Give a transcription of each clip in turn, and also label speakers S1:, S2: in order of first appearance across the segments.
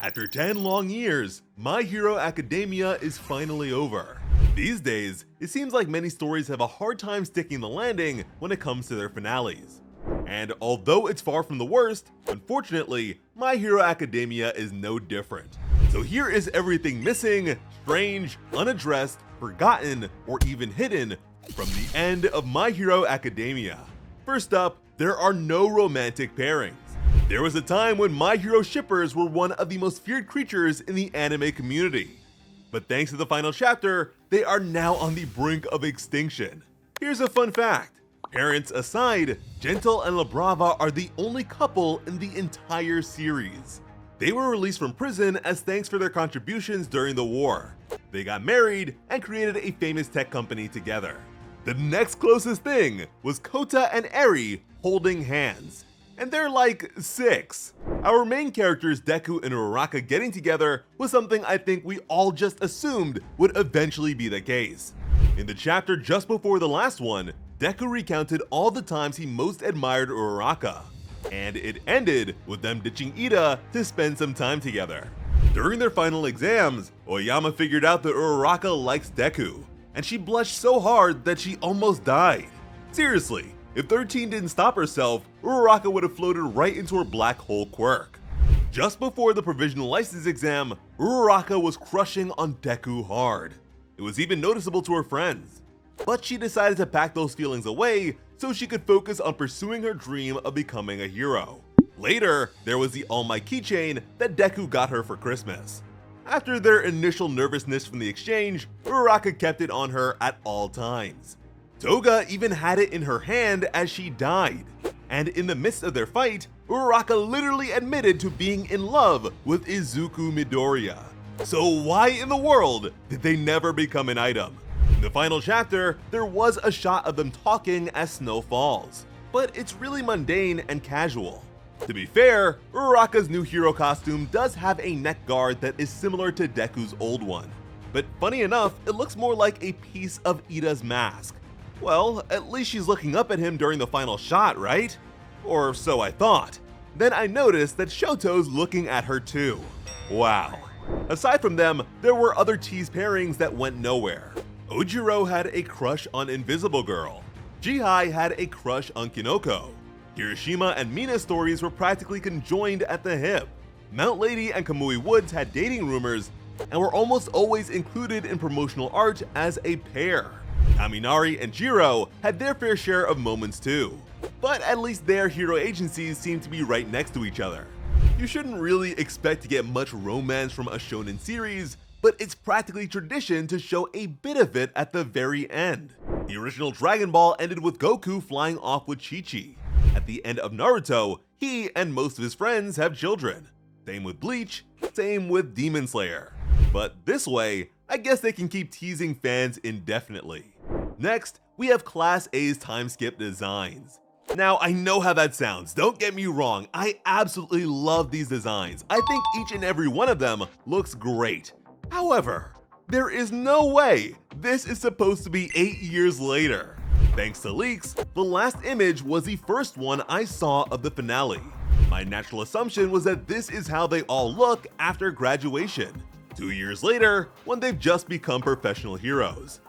S1: After 10 long years, My Hero Academia is finally over. These days, it seems like many stories have a hard time sticking the landing when it comes to their finales. And although it's far from the worst, unfortunately, My Hero Academia is no different. So here is everything missing, strange, unaddressed, forgotten, or even hidden from the end of My Hero Academia. First up, there are no romantic pairings. There was a time when My Hero shippers were one of the most feared creatures in the anime community. But thanks to the final chapter, they are now on the brink of extinction. Here's a fun fact. Parents aside, Gentle and La Brava are the only couple in the entire series. They were released from prison as thanks for their contributions during the war. They got married and created a famous tech company together. The next closest thing was Kota and Eri holding hands. And they're like 6. Our main characters Deku and Uraraka getting together was something I think we all just assumed would eventually be the case. In the chapter just before the last one, Deku recounted all the times he most admired Uraraka, and it ended with them ditching Ida to spend some time together. During their final exams, Oyama figured out that Uraraka likes Deku, and she blushed so hard that she almost died. Seriously, if 13 didn't stop herself, Uraraka would have floated right into her black hole quirk. Just before the provisional license exam, Uraraka was crushing on Deku hard. It was even noticeable to her friends. But she decided to pack those feelings away so she could focus on pursuing her dream of becoming a hero. Later, there was the All Might keychain that Deku got her for Christmas. After their initial nervousness from the exchange, Uraraka kept it on her at all times. Toga even had it in her hand as she died, and in the midst of their fight, Uraraka literally admitted to being in love with Izuku Midoriya. So why in the world did they never become an item? In the final chapter, there was a shot of them talking as snow falls, but it's really mundane and casual. To be fair, Uraraka's new hero costume does have a neck guard that is similar to Deku's old one, but funny enough, it looks more like a piece of Ida's mask. Well, at least she's looking up at him during the final shot, right? Or so I thought. Then I noticed that Shoto's looking at her too. Wow. Aside from them, there were other tease pairings that went nowhere. Ojiro had a crush on Invisible Girl. Jihai had a crush on Kinoko. Hiroshima and Mina's stories were practically conjoined at the hip. Mount Lady and Kamui Woods had dating rumors and were almost always included in promotional art as a pair. Kaminari and Jiro had their fair share of moments too, but at least their hero agencies seemed to be right next to each other. You shouldn't really expect to get much romance from a shonen series, but it's practically tradition to show a bit of it at the very end. The original Dragon Ball ended with Goku flying off with Chi-Chi. At the end of Naruto, he and most of his friends have children. Same with Bleach, same with Demon Slayer. But this way, I guess they can keep teasing fans indefinitely. Next, we have Class A's time skip designs. Now, I know how that sounds, don't get me wrong, I absolutely love these designs. I think each and every one of them looks great. However, there is no way this is supposed to be 8 years later. Thanks to leaks, the last image was the first one I saw of the finale. My natural assumption was that this is how they all look after graduation, 2 years later when they've just become professional heroes.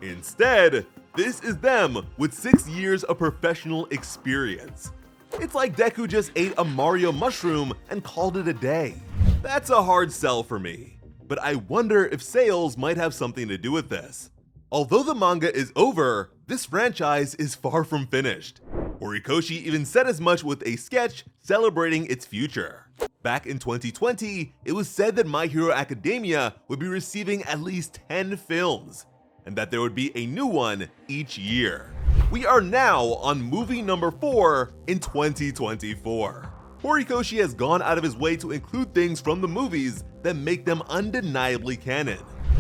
S1: Instead, this is them with 6 years of professional experience. It's like Deku just ate a Mario mushroom and called it a day. That's a hard sell for me, but I wonder if sales might have something to do with this. Although the manga is over, this franchise is far from finished. Horikoshi even said as much with a sketch celebrating its future. Back in 2020, it was said that My Hero Academia would be receiving at least 10 films, and that there would be a new one each year. We are now on movie number 4 in 2024. Horikoshi has gone out of his way to include things from the movies that make them undeniably canon.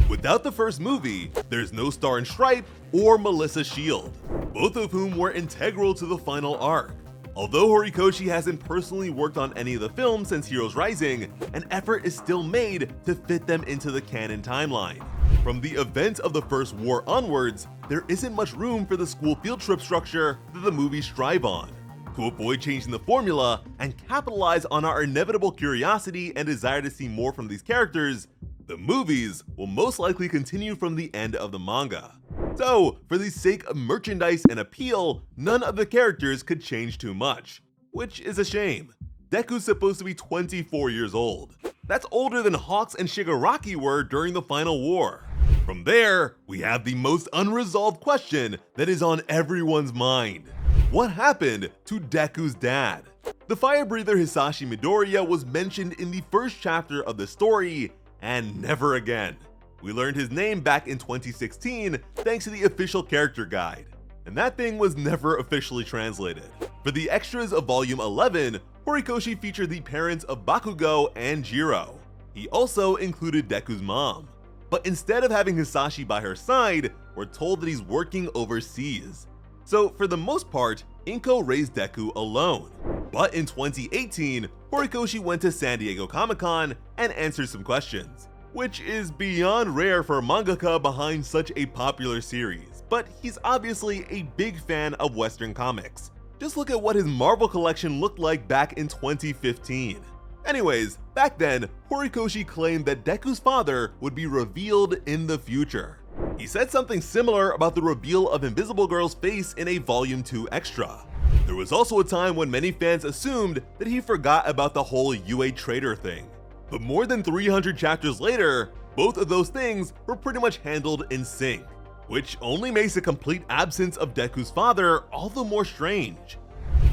S1: Without the first movie, there's no Star and Stripe or Melissa Shield, both of whom were integral to the final arc. Although Horikoshi hasn't personally worked on any of the films since Heroes Rising, an effort is still made to fit them into the canon timeline. From the events of the First War onwards, there isn't much room for the school field trip structure that the movies strive on. To avoid changing the formula and capitalize on our inevitable curiosity and desire to see more from these characters, the movies will most likely continue from the end of the manga. So, for the sake of merchandise and appeal, none of the characters could change too much, which is a shame. Deku's supposed to be 24 years old. That's older than Hawks and Shigaraki were during the final war. From there, we have the most unresolved question that is on everyone's mind. What happened to Deku's dad? The fire breather Hisashi Midoriya was mentioned in the first chapter of the story, and never again. We learned his name back in 2016 thanks to the official character guide, and that thing was never officially translated. For the extras of Volume 11, Horikoshi featured the parents of Bakugo and Jiro. He also included Deku's mom. But instead of having Hisashi by her side, we're told that he's working overseas. So for the most part, Inko raised Deku alone. But in 2018, Horikoshi went to San Diego Comic-Con and answered some questions, which is beyond rare for a mangaka behind such a popular series, but he's obviously a big fan of Western comics. Just look at what his Marvel collection looked like back in 2015. Anyways, back then, Horikoshi claimed that Deku's father would be revealed in the future. He said something similar about the reveal of Invisible Girl's face in a Volume 2 extra. There was also a time when many fans assumed that he forgot about the whole UA traitor thing. But more than 300 chapters later, both of those things were pretty much handled in sync, which only makes the complete absence of Deku's father all the more strange.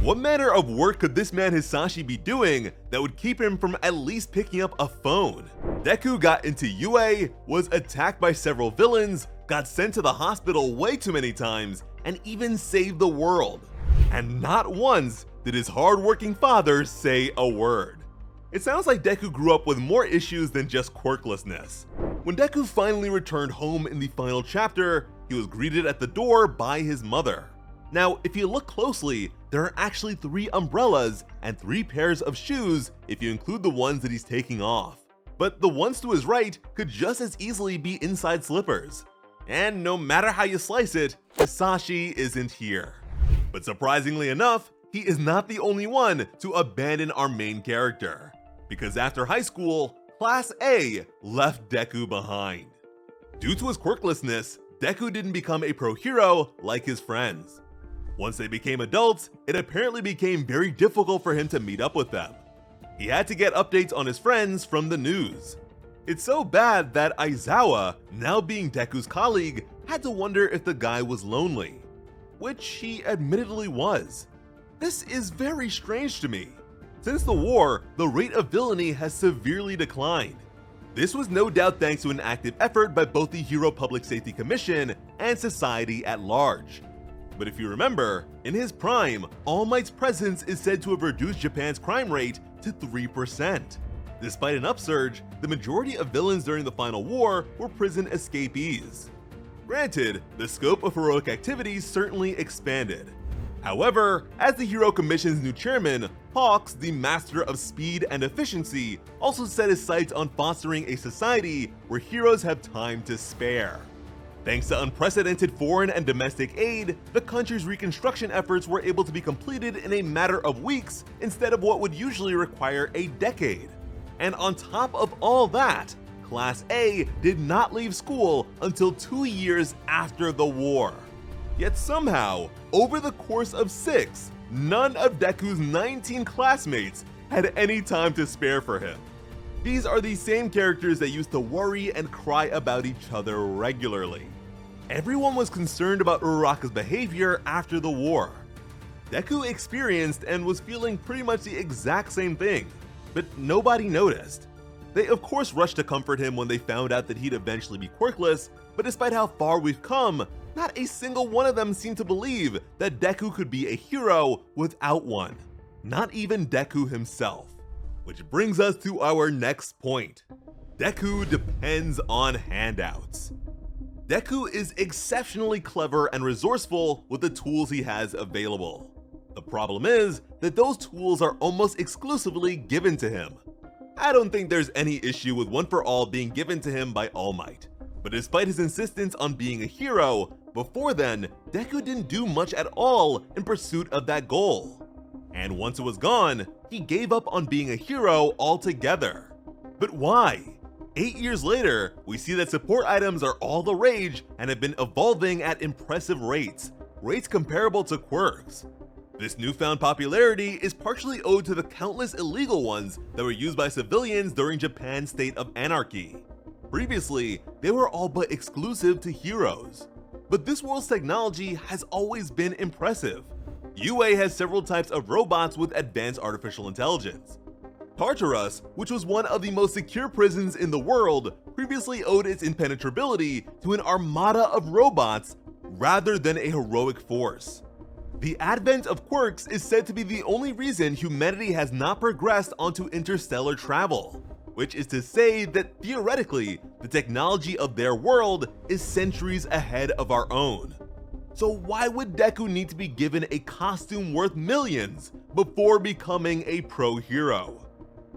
S1: What manner of work could this man Hisashi be doing that would keep him from at least picking up a phone? Deku got into UA, was attacked by several villains, got sent to the hospital way too many times, and even saved the world. And not once did his hard-working father say a word. It sounds like Deku grew up with more issues than just quirklessness. When Deku finally returned home in the final chapter, he was greeted at the door by his mother. Now, if you look closely, there are actually 3 umbrellas and 3 pairs of shoes if you include the ones that he's taking off. But the ones to his right could just as easily be inside slippers. And no matter how you slice it, Hisashi isn't here. But surprisingly enough, he is not the only one to abandon our main character. Because after high school, Class A left Deku behind. Due to his quirklessness, Deku didn't become a pro hero like his friends. Once they became adults, it apparently became very difficult for him to meet up with them. He had to get updates on his friends from the news. It's so bad that Aizawa, now being Deku's colleague, had to wonder if the guy was lonely, which he admittedly was. This is very strange to me. Since the war, the rate of villainy has severely declined. This was no doubt thanks to an active effort by both the Hero Public Safety Commission and society at large. But if you remember, in his prime, All Might's presence is said to have reduced Japan's crime rate to 3%. Despite an upsurge, the majority of villains during the final war were prison escapees. Granted, the scope of heroic activities certainly expanded. However, as the Hero Commission's new chairman, Hawks, the master of speed and efficiency, also set his sights on fostering a society where heroes have time to spare. Thanks to unprecedented foreign and domestic aid, the country's reconstruction efforts were able to be completed in a matter of weeks instead of what would usually require a decade. And on top of all that, Class A did not leave school until 2 years after the war. Yet somehow, over the course of 6, none of Deku's 19 classmates had any time to spare for him. These are the same characters that used to worry and cry about each other regularly. Everyone was concerned about Uraraka's behavior after the war. Deku experienced and was feeling pretty much the exact same thing, but nobody noticed. They of course rushed to comfort him when they found out that he'd eventually be quirkless, but despite how far we've come, not a single one of them seemed to believe that Deku could be a hero without one. Not even Deku himself. Which brings us to our next point. Deku depends on handouts. Deku is exceptionally clever and resourceful with the tools he has available. The problem is that those tools are almost exclusively given to him. I don't think there's any issue with One for All being given to him by All Might, but despite his insistence on being a hero, before then, Deku didn't do much at all in pursuit of that goal. and once it was gone, he gave up on being a hero altogether. But why? 8 years later, we see that support items are all the rage and have been evolving at impressive rates comparable to quirks. This newfound popularity is partially owed to the countless illegal ones that were used by civilians during Japan's state of anarchy. Previously, they were all but exclusive to heroes. But this world's technology has always been impressive. UA has several types of robots with advanced artificial intelligence. Tartarus, which was one of the most secure prisons in the world, previously owed its impenetrability to an armada of robots rather than a heroic force. The advent of quirks is said to be the only reason humanity has not progressed onto interstellar travel, which is to say that theoretically, the technology of their world is centuries ahead of our own. So why would Deku need to be given a costume worth millions before becoming a pro hero?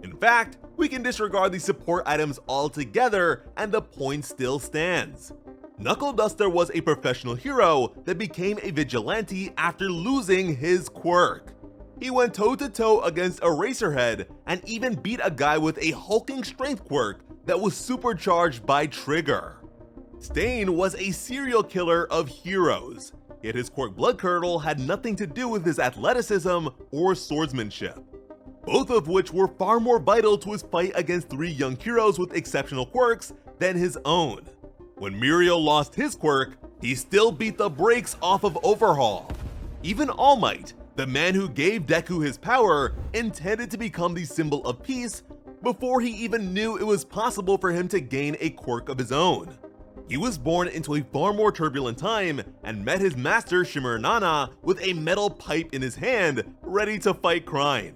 S1: In fact, we can disregard the support items altogether and the point still stands. Knuckle Duster was a professional hero that became a vigilante after losing his quirk. He went toe-to-toe against Eraserhead and even beat a guy with a hulking strength quirk that was supercharged by Trigger. Stain was a serial killer of heroes, yet his quirk Blood Curdle had nothing to do with his athleticism or swordsmanship, both of which were far more vital to his fight against 3 young heroes with exceptional quirks than his own. When Muriel lost his quirk, he still beat the brakes off of Overhaul. Even All Might, the man who gave Deku his power, intended to become the symbol of peace before he even knew it was possible for him to gain a quirk of his own. He was born into a far more turbulent time and met his master Shimmer Nana with a metal pipe in his hand, ready to fight crime.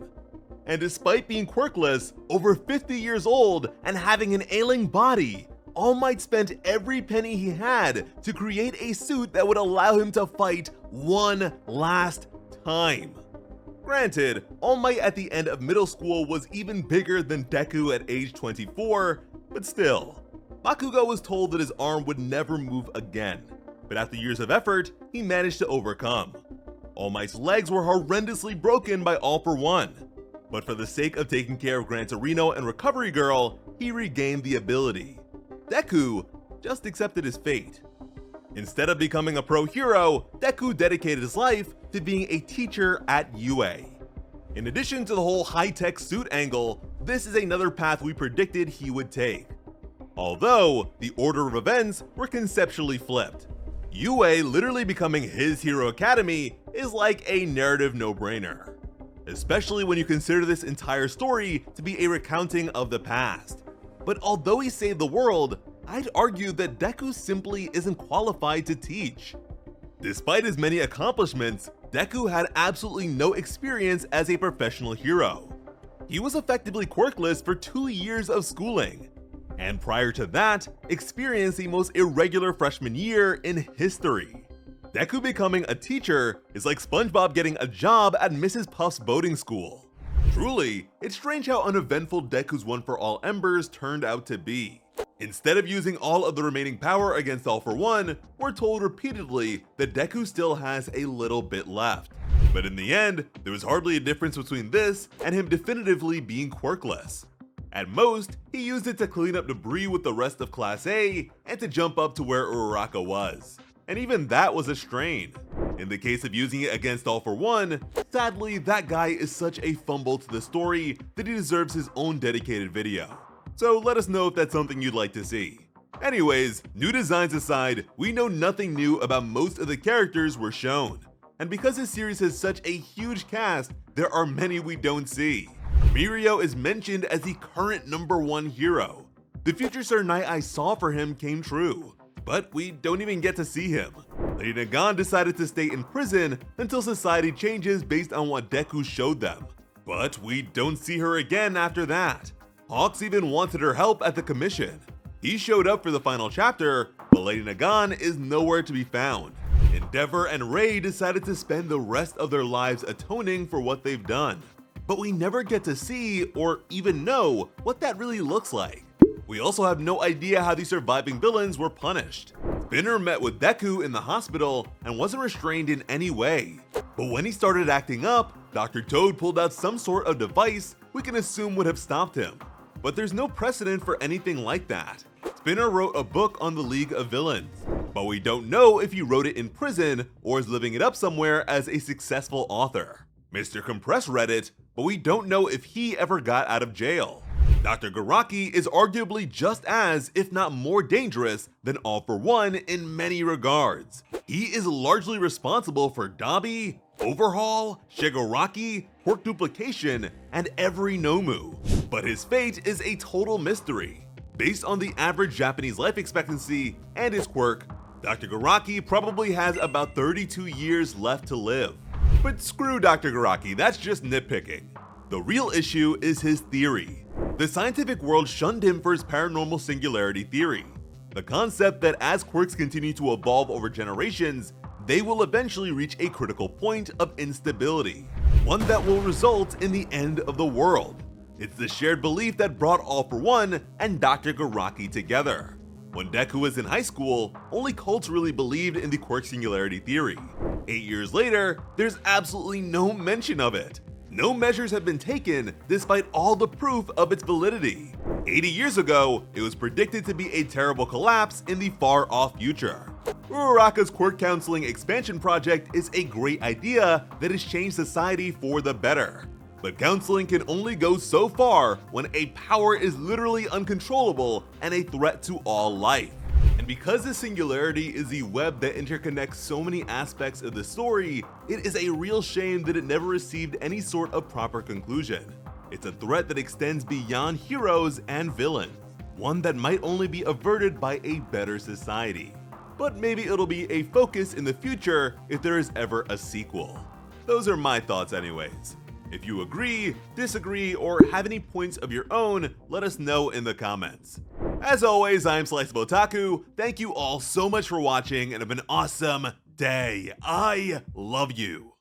S1: And despite being quirkless, over 50 years old, and having an ailing body, All Might spent every penny he had to create a suit that would allow him to fight one last time. Granted, All Might at the end of middle school was even bigger than Deku at age 24, but still. Bakugo was told that his arm would never move again, but after years of effort, he managed to overcome. All Might's legs were horrendously broken by All for One, but for the sake of taking care of Gran Torino and Recovery Girl, he regained the ability. Deku just accepted his fate. Instead of becoming a pro hero, Deku dedicated his life to being a teacher at UA. In addition to the whole high-tech suit angle, this is another path we predicted he would take. Although, the order of events were conceptually flipped. UA literally becoming his Hero Academy is like a narrative no-brainer, especially when you consider this entire story to be a recounting of the past. But although he saved the world, I'd argue that Deku simply isn't qualified to teach. Despite his many accomplishments, Deku had absolutely no experience as a professional hero. He was effectively quirkless for 2 years of schooling, and prior to that, experienced the most irregular freshman year in history. Deku becoming a teacher is like SpongeBob getting a job at Mrs. Puff's boating school. Truly, it's strange how uneventful Deku's One for All Embers turned out to be. Instead of using all of the remaining power against All for One, we're told repeatedly that Deku still has a little bit left. But in the end, there was hardly a difference between this and him definitively being quirkless. At most, he used it to clean up debris with the rest of Class A and to jump up to where Uraraka was. And even that was a strain. In the case of using it against All for One, sadly that guy is such a fumble to the story that he deserves his own dedicated video. So let us know if that's something you'd like to see. Anyways, new designs aside, we know nothing new about most of the characters we're shown. And because this series has such a huge cast, there are many we don't see. Mirio is mentioned as the current #1 hero. The future Sir Night I saw for him came true, but we don't even get to see him. Lady Nagan decided to stay in prison until society changes based on what Deku showed them, but we don't see her again after that. Hawks even wanted her help at the commission. He showed up for the final chapter, but Lady Nagan is nowhere to be found. Endeavor and Ray decided to spend the rest of their lives atoning for what they've done, but we never get to see or even know what that really looks like. We also have no idea how the surviving villains were punished. Spinner met with Deku in the hospital and wasn't restrained in any way, but when he started acting up, Dr. Toad pulled out some sort of device we can assume would have stopped him, but there's no precedent for anything like that. Spinner wrote a book on the League of Villains, but we don't know if he wrote it in prison or is living it up somewhere as a successful author. Mr. Compress read it, but we don't know if he ever got out of jail. Dr. Garaki is arguably just as, if not more dangerous than All for One in many regards. He is largely responsible for Dabi, Overhaul, Shigaraki, Quirk Duplication, and every Nomu. But his fate is a total mystery. Based on the average Japanese life expectancy and his quirk, Dr. Garaki probably has about 32 years left to live. But screw Dr. Garaki, that's just nitpicking. The real issue is his theory. The scientific world shunned him for his paranormal singularity theory, the concept that as quirks continue to evolve over generations, they will eventually reach a critical point of instability, one that will result in the end of the world. It's the shared belief that brought All for One and Dr. Garaki together. When Deku was in high school, only cults really believed in the quirk singularity theory. 8 years later, there's absolutely no mention of it. No measures have been taken despite all the proof of its validity. 80 years ago, it was predicted to be a terrible collapse in the far-off future. Uraraka's quirk counseling expansion project is a great idea that has changed society for the better. But counseling can only go so far when a power is literally uncontrollable and a threat to all life. And because the singularity is the web that interconnects so many aspects of the story, it is a real shame that it never received any sort of proper conclusion. It's a threat that extends beyond heroes and villains, one that might only be averted by a better society. But maybe it'll be a focus in the future if there is ever a sequel. Those are my thoughts anyways. If you agree, disagree, or have any points of your own, let us know in the comments. As always, I'm Sliceable Otaku. Thank you all so much for watching and have an awesome day. I love you.